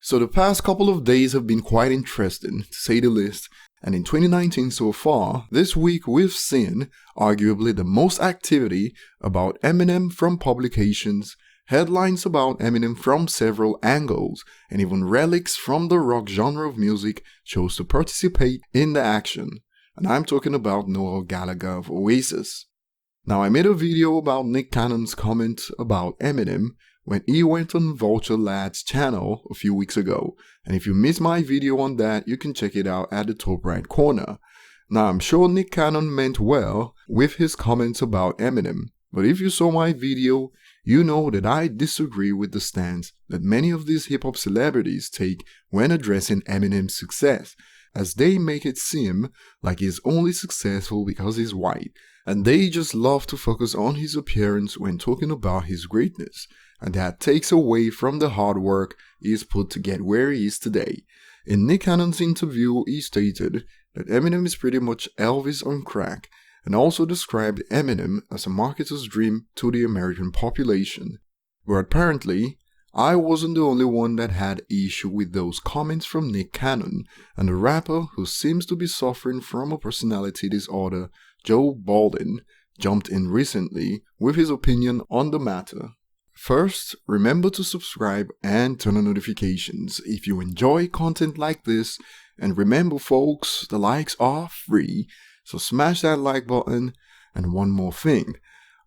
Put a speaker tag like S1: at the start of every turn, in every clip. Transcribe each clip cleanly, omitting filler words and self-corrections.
S1: So the past couple of days have been quite interesting, to say the least, and in 2019 so far, this week we've seen arguably the most activity about Eminem from publications, headlines about Eminem from several angles, and even relics from the rock genre of music chose to participate in the action. And I'm talking about Noel Gallagher of Oasis. Now, I made a video about Nick Cannon's comment about Eminem when he went on Vulture Lad's channel a few weeks ago, and if you missed my video on that, you can check it out at the top right corner. Now, I'm sure Nick Cannon meant well with his comments about Eminem, but if you saw my video, you know that I disagree with the stance that many of these hip-hop celebrities take when addressing Eminem's success, as they make it seem like he's only successful because he's white, and they just love to focus on his appearance when talking about his greatness, and that takes away from the hard work he's put to get where he is today. In Nick Cannon's interview, he stated that Eminem is pretty much Elvis on crack, and also described Eminem as a marketer's dream to the American population. But apparently, I wasn't the only one that had issue with those comments from Nick Cannon, and the rapper who seems to be suffering from a personality disorder, Joe Budden, jumped in recently with his opinion on the matter. First, remember to subscribe and turn on notifications if you enjoy content like this, and remember folks, the likes are free, so smash that like button. And one more thing,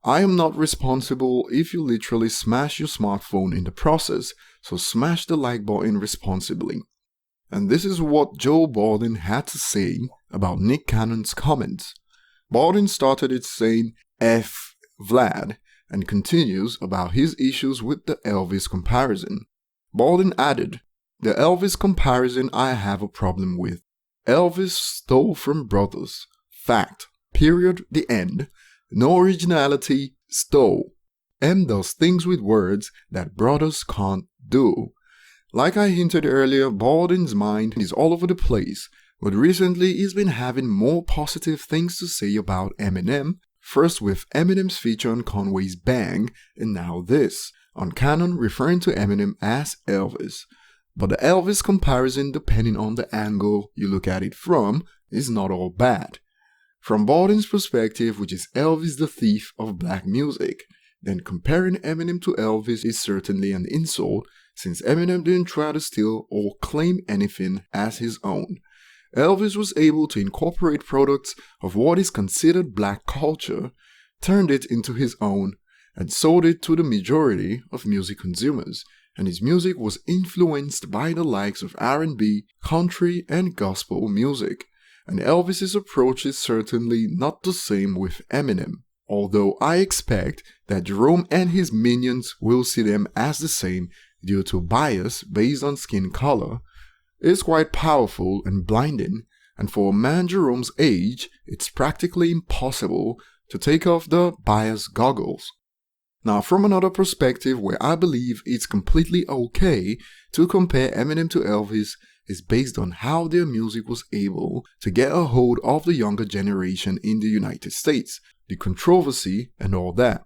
S1: I am not responsible if you literally smash your smartphone in the process, so smash the like button responsibly. And this is what Joe Budden had to say about Nick Cannon's comments. Budden started it saying F Vlad, and continues about his issues with the Elvis comparison. Budden added, "The Elvis comparison I have a problem with. Elvis stole from brothers. Fact. Period. The end. No originality. Stole. M does things with words that brothers can't do." Like I hinted earlier, Budden's mind is all over the place, but recently he's been having more positive things to say about Eminem, first with Eminem's feature on Conway's Bang, and now this, on Cannon referring to Eminem as Elvis. But the Elvis comparison, depending on the angle you look at it from, is not all bad. From Budden's perspective, which is Elvis the thief of black music, then comparing Eminem to Elvis is certainly an insult, since Eminem didn't try to steal or claim anything as his own. Elvis was able to incorporate products of what is considered black culture, turned it into his own, and sold it to the majority of music consumers, and his music was influenced by the likes of R&B, country, and gospel music. And Elvis's approach is certainly not the same with Eminem, although I expect that Jerome and his minions will see them as the same due to bias based on skin color. It's quite powerful and blinding, and for a man Jerome's age, it's practically impossible to take off the bias goggles. Now, from another perspective where I believe it's completely okay to compare Eminem to Elvis is based on how their music was able to get a hold of the younger generation in the United States, the controversy and all that.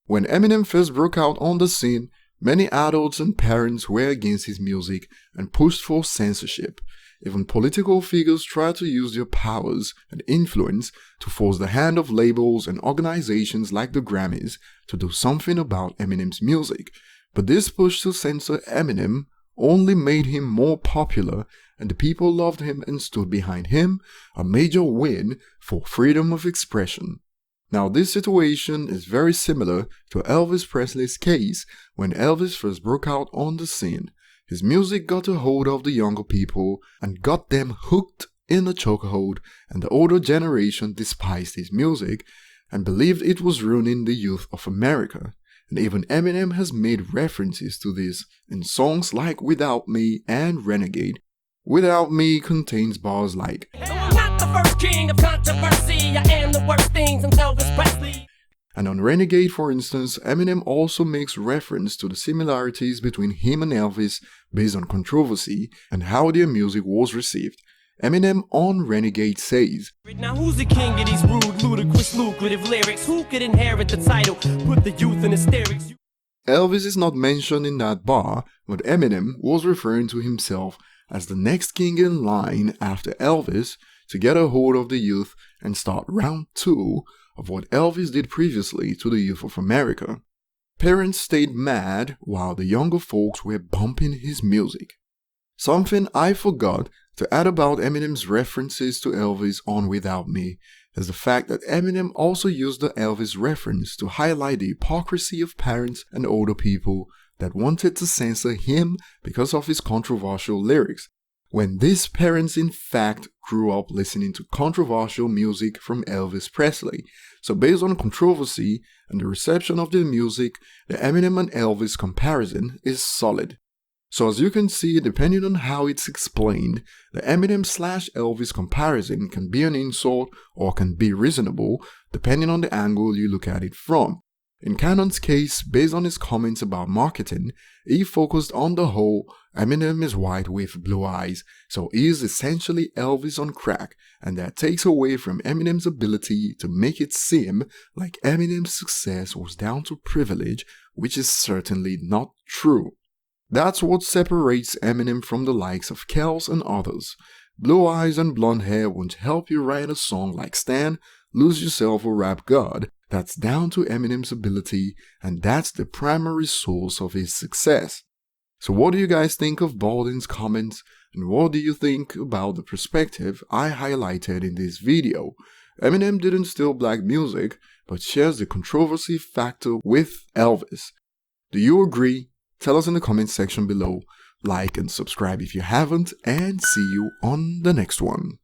S1: When Eminem first broke out on the scene, many adults and parents were against his music and pushed for censorship. Even political figures tried to use their powers and influence to force the hand of labels and organizations like the Grammys to do something about Eminem's music. But this push to censor Eminem only made him more popular, and the people loved him and stood behind him, a major win for freedom of expression. Now, this situation is very similar to Elvis Presley's case when Elvis first broke out on the scene. His music got a hold of the younger people and got them hooked in a chokehold, and the older generation despised his music and believed it was ruining the youth of America. And even Eminem has made references to this in songs like Without Me and Renegade. Without Me contains bars like, "No, I'm not the first king of controversy, I am the worst things I'm Elvis Presley." And on Renegade, for instance, Eminem also makes reference to the similarities between him and Elvis based on controversy and how their music was received. Eminem on Renegade says,
S2: "Now who's the king of these rude, ludicrous, lucrative lyrics? Who could inherit the title? Put the youth in hysterics."
S1: Elvis is not mentioned in that bar, but Eminem was referring to himself as the next king in line after Elvis to get a hold of the youth and start round 2 of what Elvis did previously to the youth of America. Parents stayed mad while the younger folks were bumping his music. Something I forgot to add about Eminem's references to Elvis on Without Me is the fact that Eminem also used the Elvis reference to highlight the hypocrisy of parents and older people that wanted to censor him because of his controversial lyrics, when these parents in fact grew up listening to controversial music from Elvis Presley. So based on controversy and the reception of the music, the Eminem and Elvis comparison is solid. So as you can see, depending on how it's explained, the Eminem/Elvis comparison can be an insult or can be reasonable depending on the angle you look at it from. In Cannon's case, based on his comments about marketing, he focused on the whole Eminem is white with blue eyes, so he is essentially Elvis on crack, and that takes away from Eminem's ability to make it seem like Eminem's success was down to privilege, which is certainly not true. That's what separates Eminem from the likes of Kels and others. Blue eyes and blonde hair won't help you write a song like Stan, Lose Yourself or Rap God. That's down to Eminem's ability, and that's the primary source of his success. So what do you guys think of Budden's comments, and what do you think about the perspective I highlighted in this video? Eminem didn't steal black music, but shares the controversy factor with Elvis. Do you agree? Tell us in the comment section below. Like and subscribe if you haven't, and see you on the next one.